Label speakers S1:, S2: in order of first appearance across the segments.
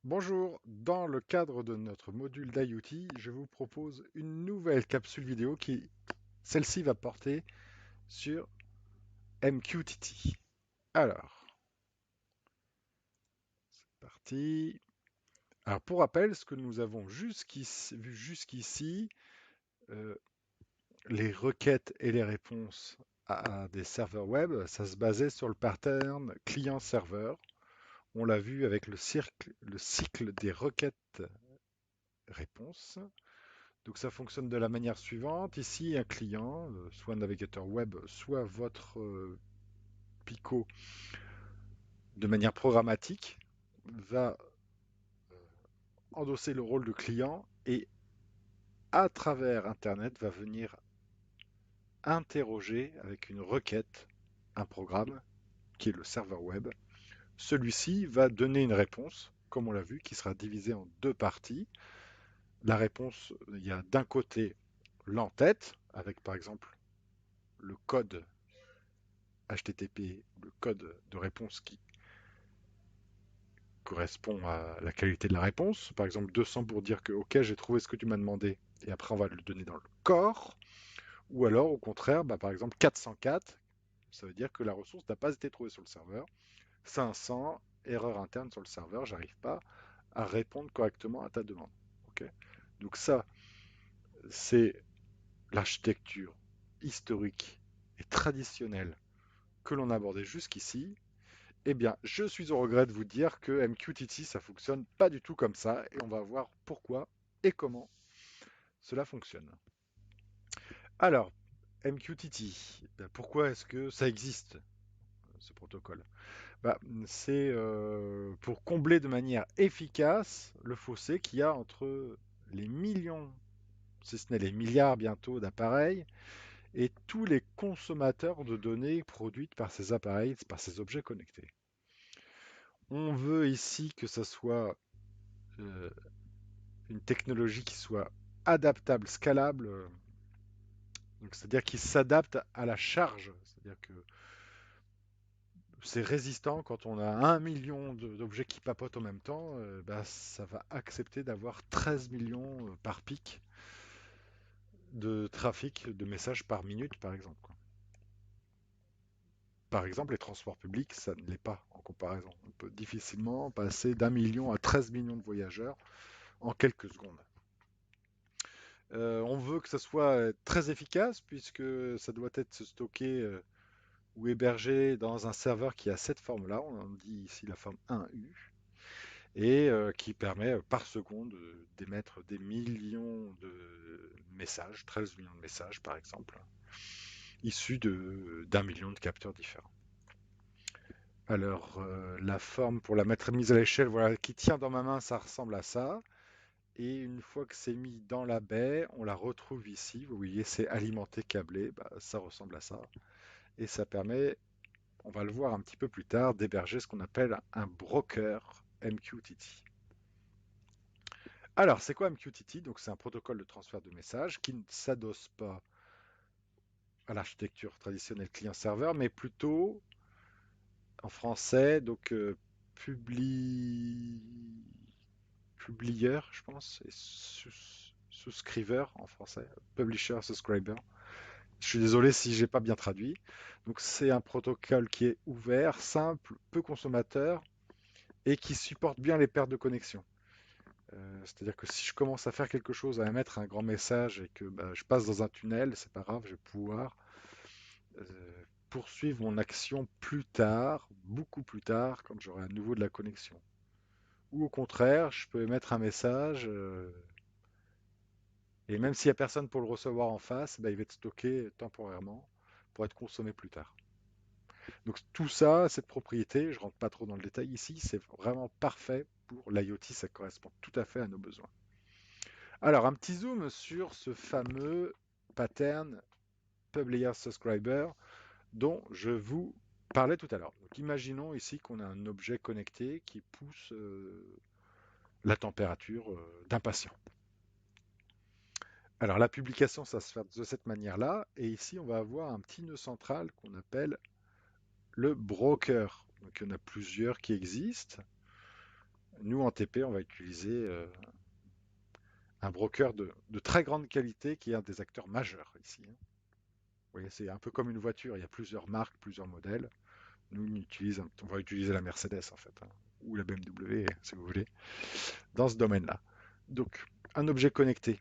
S1: Bonjour, dans le cadre de notre module d'IoT, je vous propose une nouvelle capsule vidéo celle-ci, va porter sur MQTT. Alors, parti. Alors, pour rappel, ce que nous avons vu jusqu'ici, euh, les requêtes et les réponses à des serveurs web, ça se basait sur le pattern client-serveur. On l'a vu avec le cycle des requêtes-réponses. Donc ça fonctionne de la manière suivante. Ici, un client, soit un navigateur web, soit votre Pico, de manière programmatique, va endosser le rôle de client et à travers Internet va venir interroger avec une requête un programme qui est le serveur web. Celui-ci va donner une réponse, comme on l'a vu, qui sera divisée en deux parties. La réponse, il y a d'un côté l'entête, avec par exemple le code HTTP, le code de réponse qui correspond à la qualité de la réponse. Par exemple, 200 pour dire que OK, j'ai trouvé ce que tu m'as demandé, et après on va le donner dans le corps. Ou alors, au contraire, par exemple, 404, ça veut dire que la ressource n'a pas été trouvée sur le serveur. 500, erreur interne sur le serveur, j'arrive pas à répondre correctement à ta demande. OK. Donc ça, c'est l'architecture historique et traditionnelle que l'on a abordée jusqu'ici. Eh bien, je suis au regret de vous dire que MQTT, ça fonctionne pas du tout comme ça, et on va voir pourquoi et comment cela fonctionne. Alors, MQTT, pourquoi est-ce que ça existe, ce protocole? C'est pour combler de manière efficace le fossé qu'il y a entre les millions, si ce n'est les milliards bientôt d'appareils, et tous les consommateurs de données produites par ces appareils, par ces objets connectés. On veut ici que ça soit euh, une technologie qui soit adaptable, scalable, c'est-à-dire qui s'adapte à la charge. C'est-à-dire que c'est résistant quand on a 1 million d'objets qui papotent en même temps, ça va accepter d'avoir 13 millions par pic de trafic de messages par minute, par exemple, quoi. Par exemple, les transports publics, ça ne l'est pas en comparaison. On peut difficilement passer d'1 million à 13 millions de voyageurs en quelques secondes. On veut que ça soit très efficace puisque ça doit être stocké ou hébergé dans un serveur qui a cette forme-là, on en dit ici la forme 1U, et qui permet par seconde d'émettre des millions de messages, 13 millions de messages par exemple, issus d'1 million de capteurs différents. Alors, la forme pour la mettre mise à l'échelle, voilà, qui tient dans ma main, ça ressemble à ça. Et une fois que c'est mis dans la baie, on la retrouve ici. Vous voyez, c'est alimenté, câblé. Ça ressemble à ça. Et ça permet, on va le voir un petit peu plus tard, d'héberger ce qu'on appelle un broker MQTT. Alors, c'est quoi MQTT? Donc, c'est un protocole de transfert de messages qui ne s'adosse pas à l'architecture traditionnelle client-serveur, mais plutôt en français, donc publi... publieur, je pense, et souscriveur en français, publisher, subscriber. Je suis désolé si j'ai pas bien traduit. Donc c'est un protocole qui est ouvert, simple, peu consommateur et qui supporte bien les pertes de connexion. C'est-à-dire que si je commence à faire quelque chose, à émettre un grand message et que je passe dans un tunnel, c'est pas grave, je vais pouvoir euh, poursuivre mon action plus tard, beaucoup plus tard, quand j'aurai à nouveau de la connexion. Ou au contraire, je peux émettre un message et même s'il n'y a personne pour le recevoir en face, il va être stocké temporairement pour être consommé plus tard. Donc tout ça, cette propriété, je ne rentre pas trop dans le détail ici, c'est vraiment parfait pour l'IoT, ça correspond tout à fait à nos besoins. Alors un petit zoom sur ce fameux pattern Publisher Subscriber dont je vous parlais tout à l'heure. Donc imaginons ici qu'on a un objet connecté qui pousse la température d'un patient. Alors la publication, ça se fait de cette manière-là, et ici on va avoir un petit nœud central qu'on appelle le broker. Donc il y en a plusieurs qui existent. Nous, en TP, on va utiliser un broker de très grande qualité qui est un des acteurs majeurs ici, hein. Vous voyez, c'est un peu comme une voiture, il y a plusieurs marques, plusieurs modèles. Nous, on va utiliser la Mercedes en fait, hein, ou la BMW, si vous voulez, dans ce domaine-là. Donc, un objet connecté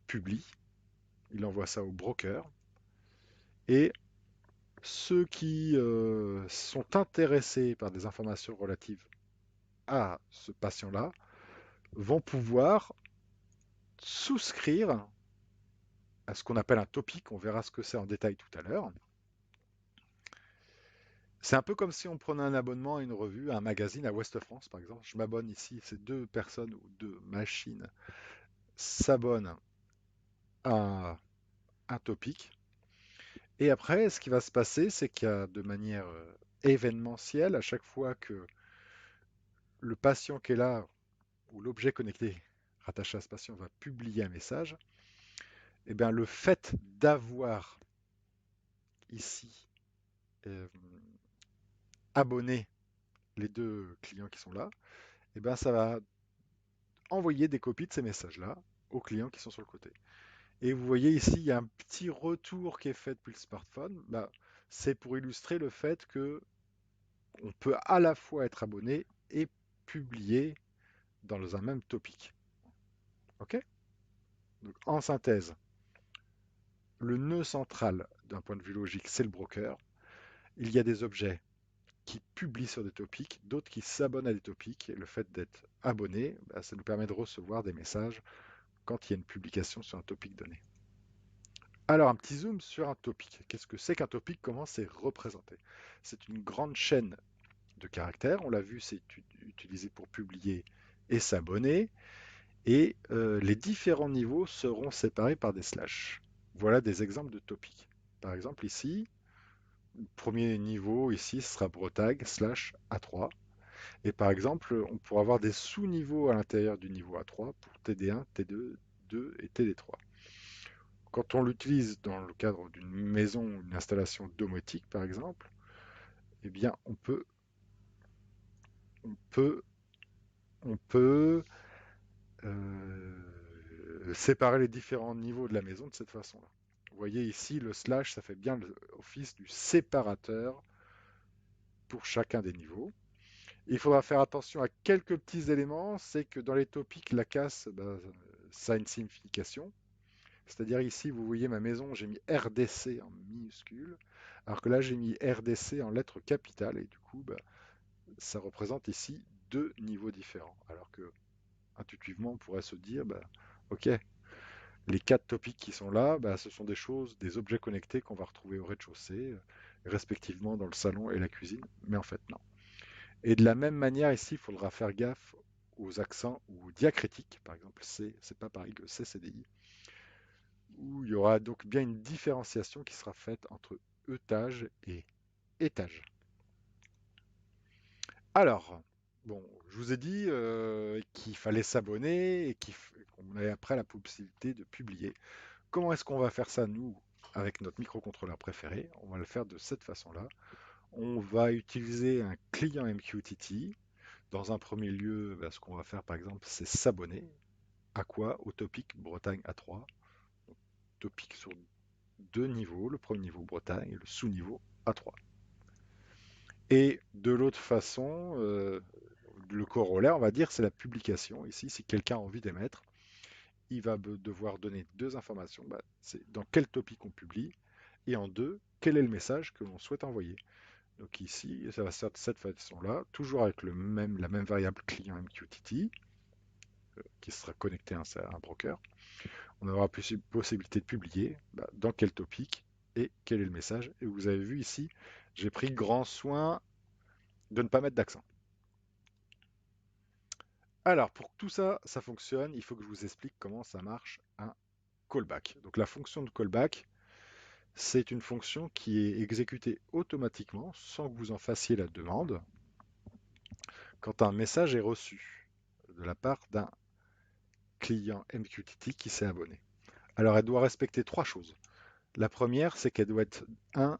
S1: publie, il envoie ça au broker, et ceux qui sont intéressés par des informations relatives à ce patient-là vont pouvoir souscrire à ce qu'on appelle un topic. On verra ce que c'est en détail tout à l'heure. C'est un peu comme si on prenait un abonnement à une revue, à un magazine, à Ouest France par exemple. Je m'abonne ici, ces deux personnes ou deux machines s'abonnent à un topic. Et après, ce qui va se passer, c'est qu'il y a de manière événementielle, à chaque fois que le patient qui est là, ou l'objet connecté rattaché à ce patient va publier un message, et bien le fait d'avoir ici euh, abonné les deux clients qui sont là, et bien ça va envoyer des copies de ces messages-là aux clients qui sont sur le côté. Et vous voyez ici, il y a un petit retour qui est fait depuis le smartphone. Bah, c'est pour illustrer le fait que on peut à la fois être abonné et publier dans un même topic. Ok? Donc, en synthèse, le nœud central d'un point de vue logique, c'est le broker. Il y a des objets qui publient sur des topics, d'autres qui s'abonnent à des topics. Et le fait d'être abonné, bah, ça nous permet de recevoir des messages quand il y a une publication sur un topic donné. Alors, un petit zoom sur un topic. Qu'est-ce que c'est qu'un topic? Comment c'est représenté? C'est une grande chaîne de caractères. On l'a vu, c'est utilisé pour publier et s'abonner. Et les différents niveaux seront séparés par des slash. Voilà des exemples de topics. Par exemple, ici, le premier niveau, ici, ce sera brotag slash A3. Et par exemple, on pourra avoir des sous-niveaux à l'intérieur du niveau A3 pour TD1, TD2, 2 et TD3. Quand on l'utilise dans le cadre d'une maison ou d'une installation domotique, par exemple, eh bien, on peut, on peut séparer les différents niveaux de la maison de cette façon-là. Vous voyez ici, le slash, ça fait bien l'office du séparateur pour chacun des niveaux. Il faudra faire attention à quelques petits éléments, c'est que dans les topics, la casse, bah, ça a une signification. C'est-à-dire ici, vous voyez ma maison, j'ai mis RDC en minuscule, alors que là, j'ai mis RDC en lettres capitales, et du coup, bah, ça représente ici deux niveaux différents. Alors que, intuitivement, on pourrait se dire, bah, ok, les quatre topics qui sont là, bah, ce sont des choses, des objets connectés qu'on va retrouver au rez-de-chaussée, respectivement dans le salon et la cuisine, mais en fait, non. Et de la même manière, ici, il faudra faire gaffe aux accents ou aux diacritiques. Par exemple, C, c'est pas pareil que CCDI, où il y aura donc bien une différenciation qui sera faite entre étage et étage. Alors, bon, je vous ai dit qu'il fallait s'abonner et qu'on avait après la possibilité de publier. Comment est-ce qu'on va faire ça, nous, avec notre microcontrôleur préféré? On va le faire de cette façon-là. On va utiliser un client MQTT. Dans un premier lieu, bah, ce qu'on va faire, par exemple, c'est s'abonner. À quoi? Au topic Bretagne A3. Donc, topic sur deux niveaux. Le premier niveau Bretagne et le sous-niveau A3. Et de l'autre façon, le corollaire, on va dire, c'est la publication. Ici, si quelqu'un a envie d'émettre, il va devoir donner deux informations. Bah, c'est dans quel topic on publie et en deux, quel est le message que l'on souhaite envoyer. Donc ici, ça va se faire de cette façon-là, toujours avec la même variable client MQTT, qui sera connecté à un broker. On aura possibilité de publier bah, dans quel topic et quel est le message. Et vous avez vu ici, j'ai pris grand soin de ne pas mettre d'accent. Alors, pour que tout ça, ça fonctionne, il faut que je vous explique comment ça marche un callback. Donc la fonction de callback, c'est une fonction qui est exécutée automatiquement sans que vous en fassiez la demande quand un message est reçu de la part d'un client MQTT qui s'est abonné. Alors elle doit respecter trois choses. La première, c'est qu'elle doit être,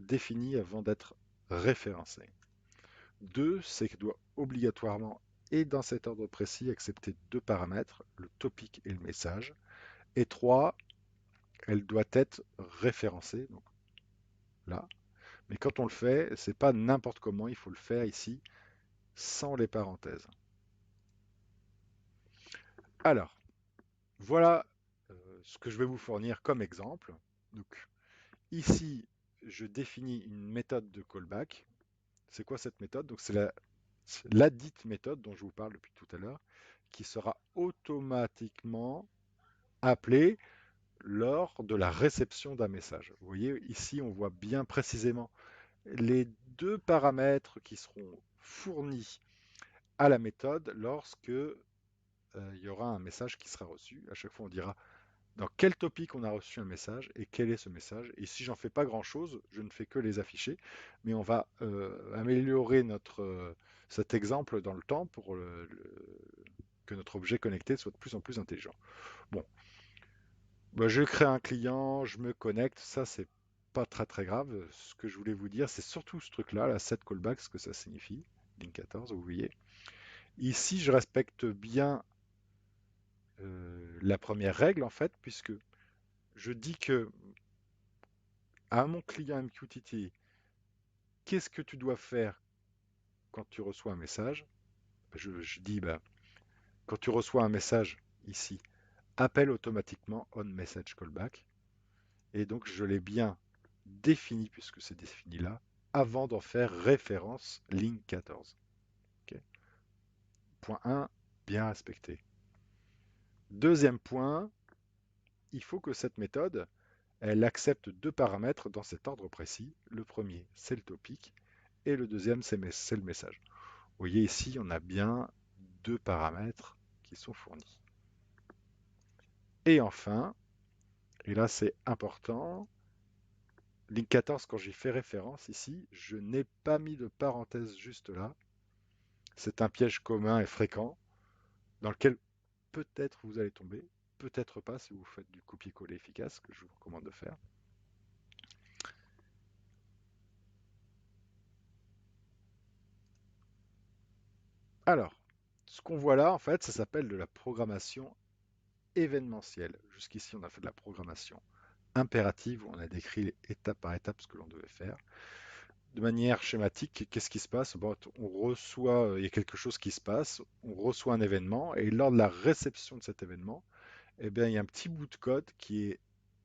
S1: définie avant d'être référencée. Deux, c'est qu'elle doit obligatoirement et dans cet ordre précis, accepter deux paramètres, le topic et le message. Et 3, elle doit être référencée, donc là. Mais quand on le fait, c'est pas n'importe comment, il faut le faire ici, sans les parenthèses. Alors, voilà ce que je vais vous fournir comme exemple. Donc, ici, je définis une méthode de callback. C'est quoi cette méthode? Donc, c'est la dite méthode dont je vous parle depuis tout à l'heure, qui sera automatiquement appelée lors de la réception d'un message. Vous voyez, ici, on voit bien précisément les deux paramètres qui seront fournis à la méthode lorsque il y aura un message qui sera reçu. À chaque fois, on dira dans quel topic on a reçu un message et quel est ce message. Et si j'en fais pas grand-chose, je ne fais que les afficher, mais on va améliorer cet exemple dans le temps pour que notre objet connecté soit de plus en plus intelligent. Bon, bah, je crée un client, je me connecte, ça c'est pas très très grave. Ce que je voulais vous dire, c'est surtout ce truc-là, la set callback, ce que ça signifie, link 14, vous voyez. Ici, je respecte bien la première règle en fait, puisque je dis que à mon client MQTT, qu'est-ce que tu dois faire quand tu reçois un message? Je dis, bah, quand tu reçois un message ici, appelle automatiquement on message callback. Et donc, je l'ai bien défini, puisque c'est défini là, avant d'en faire référence ligne 14. Ok. Point 1, bien respecté. Deuxième point, il faut que cette méthode, elle accepte deux paramètres dans cet ordre précis. Le premier, c'est le topic, et le deuxième, c'est le message. Vous voyez ici, on a bien deux paramètres qui sont fournis. Et enfin, et là c'est important, ligne 14, quand j'y fais référence ici, je n'ai pas mis de parenthèse juste là. C'est un piège commun et fréquent dans lequel peut-être vous allez tomber, peut-être pas si vous faites du copier-coller efficace, que je vous recommande de faire. Alors, ce qu'on voit là, en fait, ça s'appelle de la programmation événementielle. Jusqu'ici, on a fait de la programmation impérative, où on a décrit étape par étape ce que l'on devait faire. De manière schématique, qu'est-ce qui se passe? Bon, on reçoit, il y a quelque chose qui se passe, on reçoit un événement, et lors de la réception de cet événement, eh bien, il y a un petit bout de code qui est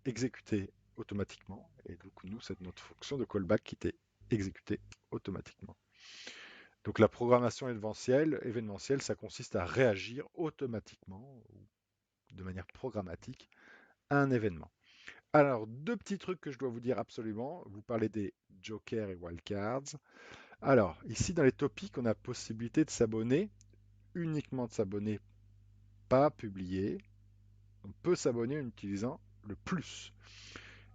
S1: exécuté automatiquement. Et donc, nous, c'est notre fonction de callback qui était exécutée automatiquement. Donc, la programmation événementielle, ça consiste à réagir automatiquement, de manière programmatique, à un événement. Alors, deux petits trucs que je dois vous dire absolument. Vous parlez des jokers et wildcards. Alors, ici, dans les topics, on a possibilité de s'abonner, uniquement de s'abonner, pas publier. On peut s'abonner en utilisant le plus.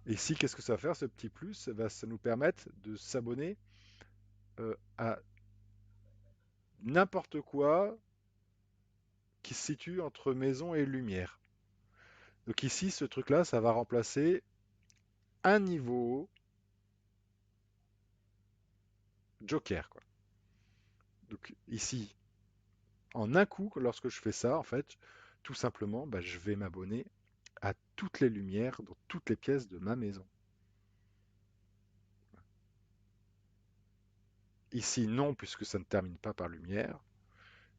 S1: Et ici, qu'est-ce que ça va faire, ce petit plus? Ça nous permettre de s'abonner à n'importe quoi qui se situe entre maison et lumière. Donc ici, ce truc-là, ça va remplacer un niveau joker, quoi. Donc ici, en un coup, lorsque je fais ça, en fait, tout simplement, bah, je vais m'abonner à toutes les lumières dans toutes les pièces de ma maison. Ici, non, puisque ça ne termine pas par lumière.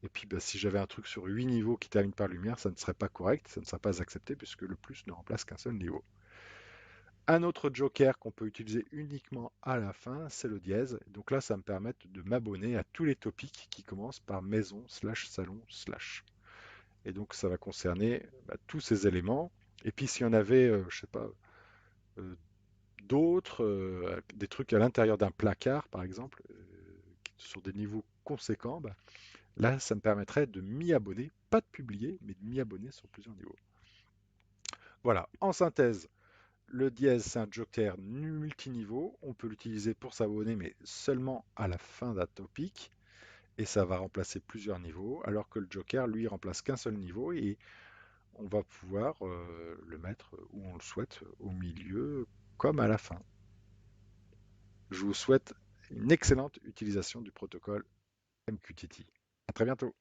S1: Et puis, bah, si j'avais un truc sur 8 niveaux qui termine par lumière, ça ne serait pas correct, ça ne serait pas accepté, puisque le plus ne remplace qu'un seul niveau. Un autre joker qu'on peut utiliser uniquement à la fin, c'est le dièse. Donc là, ça me permet de m'abonner à tous les topics qui commencent par maison, slash, salon, slash. Et donc, ça va concerner tous ces éléments. Et puis, s'il y en avait, je sais pas, euh, d'autres, des trucs à l'intérieur d'un placard, par exemple, sur des niveaux conséquents, bah, là, ça me permettrait de m'y abonner, pas de publier, mais de m'y abonner sur plusieurs niveaux. Voilà, en synthèse, le dièse, c'est un joker multiniveau. On peut l'utiliser pour s'abonner, mais seulement à la fin d'un topic. Et ça va remplacer plusieurs niveaux, alors que le joker, lui, remplace qu'un seul niveau et on va pouvoir le mettre où on le souhaite, au milieu comme à la fin. Je vous souhaite une excellente utilisation du protocole MQTT. À très bientôt.